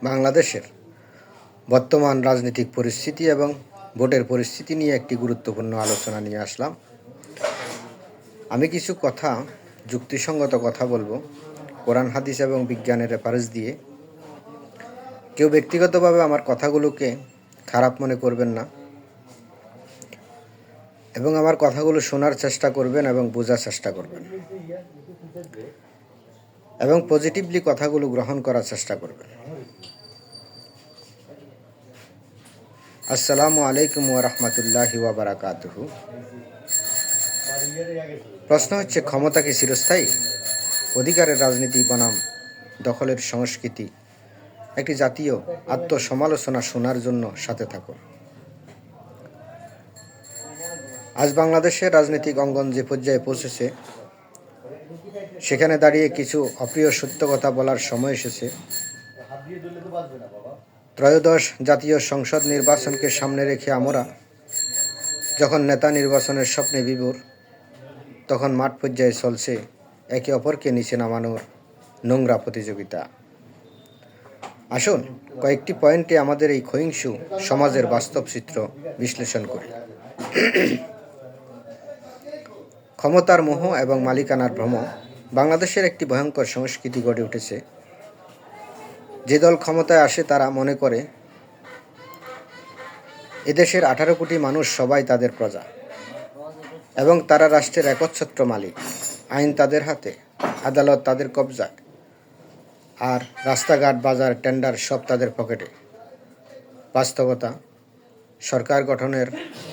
বাংলাদেশের বর্তমান রাজনৈতিক পরিস্থিতি এবং ভোটের পরিস্থিতি নিয়ে একটি গুরুত্বপূর্ণ আলোচনা নিয়ে আসলাম। আমি কিছু যুক্তিসঙ্গত কথা বলবো, কোরআন হাদিস এবং বিজ্ঞানের রেফারেন্স দিয়ে। কেউ ব্যক্তিগতভাবে আমার কথাগুলোকে খারাপ মনে করবেন না এবং আমার কথাগুলো শোনার চেষ্টা করবেন এবং বোঝার চেষ্টা করবেন এবং পজিটিভলি কথাগুলো গ্রহণ করার চেষ্টা করবেন। আসসালামু আলাইকুম ওয়া রাহমাতুল্লাহি ওয়া বারাকাতুহু। প্রশ্ন হচ্ছে, ক্ষমতা কি চিরস্থায়ী? অধিকারের রাজনীতি বনাম দখলের সংস্কৃতি, একটি জাতীয় আত্মসমালোচনা শোনার জন্য সাথে থাকুন। আজ বাংলাদেশের রাজনৈতিক অঙ্গন যে পর্যায়ে পৌঁছেছে, সেখানে দাঁড়িয়ে কিছু অপ্রিয় সত্য কথা বলার সময় এসেছে। ত্রয়োদশ জাতীয় সংসদ নির্বাচনকে সামনে রেখে আমরা যখন নেতা নির্বাচনের স্বপ্নে বিভোর, তখন মাঠ পর্যায়ে চলছে একে অপরকে নিচে নামানোর নোংরা প্রতিযোগিতা। আসুন কয়েকটি পয়েন্টে আমাদের এই ক্ষয়িষ্ণু সমাজের বাস্তব চিত্র বিশ্লেষণ করি। ক্ষমতার মোহ এবং মালিকানার ভ্রম। বাংলাদেশের একটি ভয়ঙ্কর সংস্কৃতি গড়ে উঠেছে। যে দল ক্ষমতায় আসে তারা মনে করে এদেশের 18 কোটি মানুষ সবাই তাদের প্রজা এবং তারা রাষ্ট্রের একচ্ছত্র মালিক। আইন তাদের হাতে, আদালত তাদের কবজায়, আর রাস্তাঘাট, বাজার, টেন্ডার সব তাদের পকেটে। বাস্তবতা, সরকার গঠনের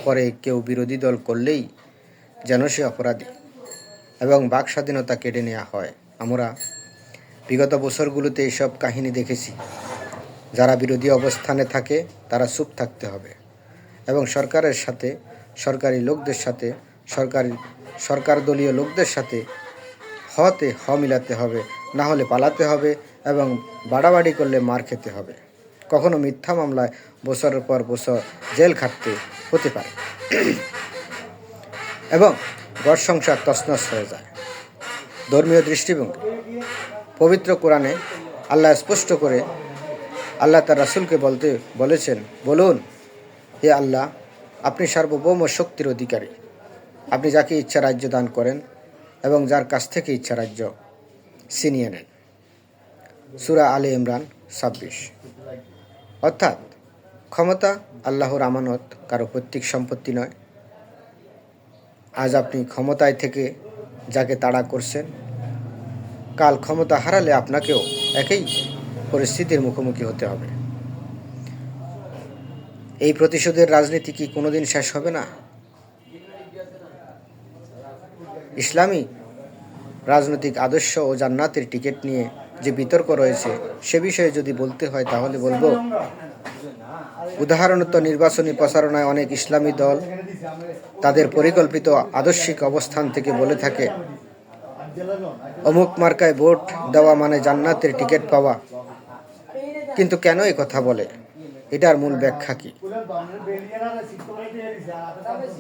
পরে কেউ বিরোধী দল করলেই যেন সে অপরাধী এবং বাক স্বাধীনতা কেড়ে নেওয়া হয়। আমরা বিগত বছরগুলোতে এইসব কাহিনী দেখেছি। যারা বিরোধী অবস্থানে থাকে তারা চুপ থাকতে হবে এবং সরকারের সাথে, সরকারি লোকদের সাথে, সরকার দলীয় লোকদের সাথে হ মিলাতে হবে, না হলে পালাতে হবে এবং বাড়াবাড়ি করলে মার খেতে হবে। কখনো মিথ্যা মামলায় বছরের পর বছর জেল খাটতে হতে পারে এবং ঘর সংসার তছনছ হয়ে যায়। ধর্মীয় দৃষ্টিভঙ্গি। পবিত্র কোরআনে আল্লাহ স্পষ্ট করে আল্লাহ তার রাসূলকে বলেছেন, বলুন, হে আল্লাহ, আপনি সার্বভৌম শক্তির অধিকারী। আপনি যাকে ইচ্ছা রাজ্য দান করেন এবং যার কাছ থেকে ইচ্ছা রাজ্য ছিনিয়ে নেন। সূরা আলে ইমরান 26। অর্থাৎ ক্ষমতা আল্লাহর আমানত, কারো পৈতৃক সম্পত্তি নয়। আজ আপনি ক্ষমতায় থেকে যাকে তাড়া করছেন, কাল ক্ষমতা হারালে আপনাকেও একই পরিস্থিতির মুখোমুখি হতে হবে। এই প্রতিশোধের রাজনীতি কি কোনোদিন শেষ হবে না? ইসলামী রাজনৈতিক আদর্শ ও জান্নাতের টিকিট নিয়ে যে বিতর্ক রয়েছে, সে বিষয়ে যদি বলতে হয় তাহলে বলবো, উদাহরণত নির্বাচনী প্রচারণায় অনেক ইসলামী দল তাদের পরিকল্পিত আদর্শিক অবস্থান থেকে বলে থাকে, অমুক মার্কায় ভোট দেওয়া মানে জান্নাতের টিকিট পাওয়া। কিন্তু কেন এই কথা বলে? এটার মূল ব্যাখ্যা কি?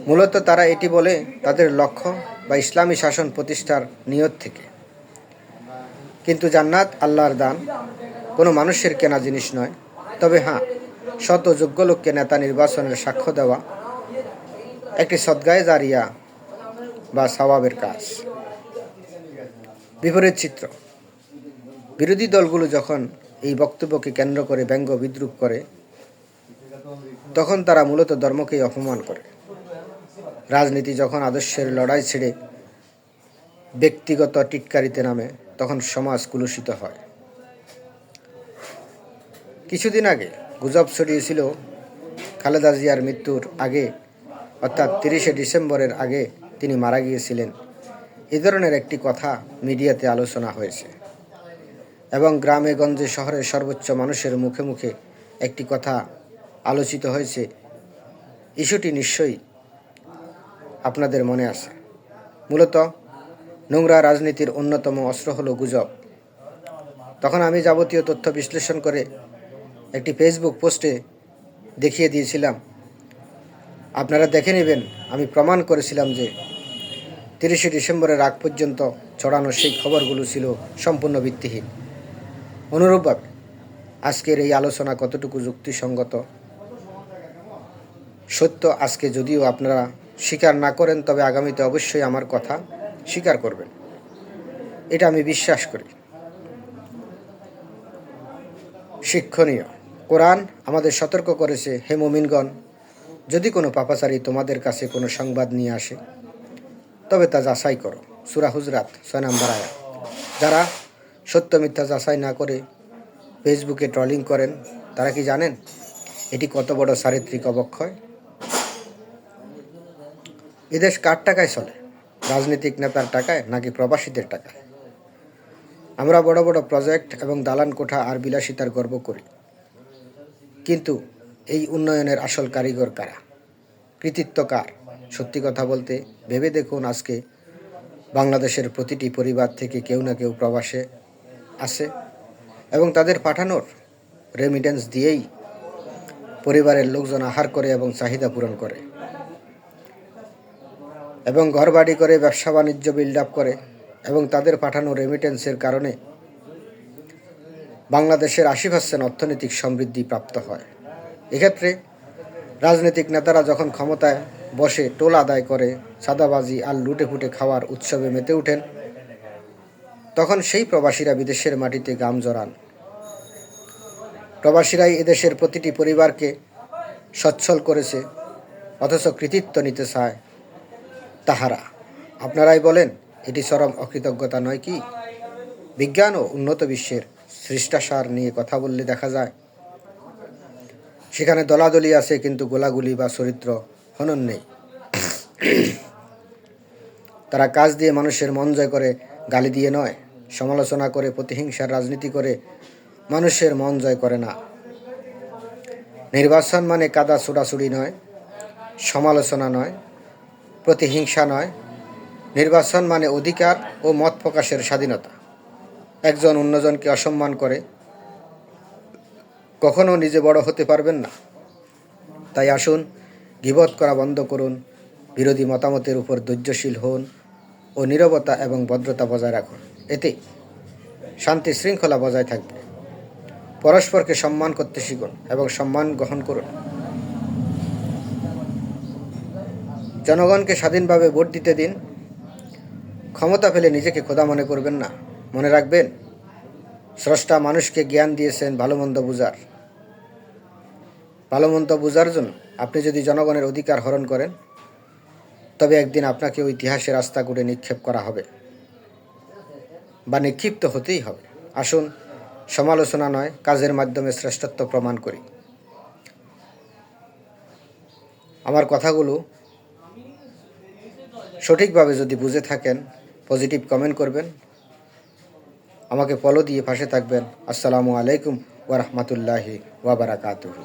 মূলত তারা এটি বলে তাদের লক্ষ্য বা ইসলামী শাসন প্রতিষ্ঠার নিয়ত থেকে। কিন্তু জান্নাত আল্লাহর দান, কোনো মানুষের কেনা জিনিস নয়। তবে হ্যাঁ, শত যোগ্য লোককে নেতা নির্বাচনের সাক্ষ্য দেওয়া একটি সদগায়ে জারিয়া বা সওয়াবের কাজ। বিপরীত চিত্র। বিরোধী দলগুলো যখন এই বক্তব্যকে কেন্দ্র করে ব্যঙ্গ বিদ্রুপ করে, তখন তারা মূলত ধর্মকেই অপমান করে। রাজনীতি যখন আদর্শের লড়াই ছেড়ে ব্যক্তিগত টিটকারিতে নামে, তখন সমাজ কুলুষিত হয়। কিছুদিন আগে গুজব ছড়িয়েছিল খালেদা জিয়ার মৃত্যুর আগে, অর্থাৎ 30শে ডিসেম্বরের আগে তিনি মারা গিয়েছিলেন। এ ধরনের একটি কথা মিডিয়াতে আলোচনা হয়েছে এবং গ্রামে গঞ্জে শহরের সর্বোচ্চ মানুষের মুখে মুখে একটি কথা আলোচিত হয়েছে। ইস্যুটি নিশ্চয়ই আপনাদের মনে আছে। মূলত নোংরা রাজনীতির অন্যতম অস্ত্র হলো গুজব। তখন আমি যাবতীয় তথ্য বিশ্লেষণ করে একটি ফেসবুক পোস্টে দেখিয়ে দিয়েছিলাম। আপনারা দেখে নেবেন। আমি প্রমাণ করেছিলাম যে 30শে ডিসেম্বরের আগ পর্যন্ত ছড়ানো সেই খবরগুলো ছিল সম্পূর্ণ ভিত্তিহীন অনুরূপভাবে আজকের এই আলোচনা কতটুকু যুক্তিসঙ্গত, সত্য আজকে যদিও আপনারা স্বীকার না করেন, তবে আগামীতে অবশ্যই আমার কথা স্বীকার করবেন, এটা আমি বিশ্বাস করি। শিক্ষণীয়, কোরআন আমাদের সতর্ক করেছে, হে মুমিনগণ, যদি কোনো পাপাচারী তোমাদের কাছে কোনো সংবাদ নিয়ে আসে তবে তা যাচাই করো। সূরা হুজরাত 6 নম্বর আয়াত। যারা সত্য মিথ্যা যাচাই না করে ফেসবুকে ট্রলিং করেন, তারা কি জানেন এটি কত বড় চারিত্রিক অবক্ষয়? এদেশ কার টাকায় চলে? রাজনৈতিক নেতার টাকায় নাকি প্রবাসীদের টাকায়? আমরা বড় বড় প্রজেক্ট এবং দালান কোঠা আর বিলাসিতার গর্ব করি, কিন্তু এই উন্নয়নের আসল কারিগর কারা? কৃতিত্ব কার? সত্যি কথা বলতে ভেবে দেখুন, আজকে বাংলাদেশের প্রতিটি পরিবার থেকে কেউ না কেউ প্রবাসে আছে এবং তাদের পাঠানোর রেমিটেন্স দিয়েই পরিবারের লোকজন আহার করে এবং চাহিদা পূরণ করে এবং ঘরবাড়ি করে ব্যবসা বাণিজ্য বিল্ড আপ করে, এবং তাদের পাঠানো রেমিটেন্সের কারণে বাংলাদেশের 80% অর্থনৈতিক সমৃদ্ধি প্রাপ্ত হয়। এক্ষেত্রে রাজনৈতিক নেতারা যখন ক্ষমতায় বসে টোল আদায় করে সাদাবাজি আর লুটে ফুটে খাওয়ার উৎসবে মেতে ওঠেন, তখন সেই প্রবাসীরা বিদেশের মাটিতে গাম জড়ান। প্রবাসীরাই এদেশের প্রতিটি পরিবারকে সচ্ছল করেছে, অথচ কৃতিত্ব নিতে চায় তাহারা। আপনারাই বলেন, এটি চরম অকৃতজ্ঞতা নয় কি? বিজ্ঞান ও উন্নত বিশ্বের সৃষ্টাচার নিয়ে কথা বললে দেখা যায় সেখানে দলাদলি আছে, কিন্তু গোলাগুলি বা চরিত্র হনন নেই। তারা কাজ দিয়ে মানুষের মন জয় করে, গালি দিয়ে নয়। সমালোচনা করে, প্রতিহিংসার রাজনীতি করে মানুষের মন জয় করে না। নির্বাচন মানে কাদা ছোড়াছুড়ি নয়, সমালোচনা নয়, প্রতিহিংসা নয়। নির্বাচন মানে অধিকার ও মত প্রকাশের স্বাধীনতা। একজন অন্যজনকে অসম্মান করে কখনো নিজে বড় হতে পারবেন না। তাই আসুন, গীবত করা বন্ধ করুন, বিরোধী মতামতের উপর ধৈর্যশীল হন ও নীরবতা এবং ভদ্রতা বজায় রাখুন। এতে শান্তি শৃঙ্খলা বজায় থাকবে। পরস্পরকে সম্মান করতে শিখুন এবং সম্মান গ্রহণ করুন। জনগণকে স্বাধীনভাবে ভোট দিতে দিন। ক্ষমতা পেলে নিজেকে খোদা মনে করবেন না। মনে রাখবেন, স্রষ্টা মানুষকে জ্ঞান দিয়েছেন ভালো মন্দ বুঝার জন্য। আপনি যদি জনগণের অধিকার হরণ করেন, তবে একদিন আপনাকে ইতিহাসের রাস্তা করে নিক্ষেপ করা হবে বা নিক্ষিপ্ত হতেই হবে। আসুন, সমালোচনা নয়, কাজের মাধ্যমে শ্রেষ্ঠত্ব প্রমাণ করি। আমার কথাগুলো সঠিকভাবে যদি বুঝে থাকেন, পজিটিভ কমেন্ট করবেন, আমাকে ফলো দিয়ে পাশে থাকবেন। আসসালামু আলাইকুম ওয়া রাহমাতুল্লাহি ওয়া বারাকাতুহু।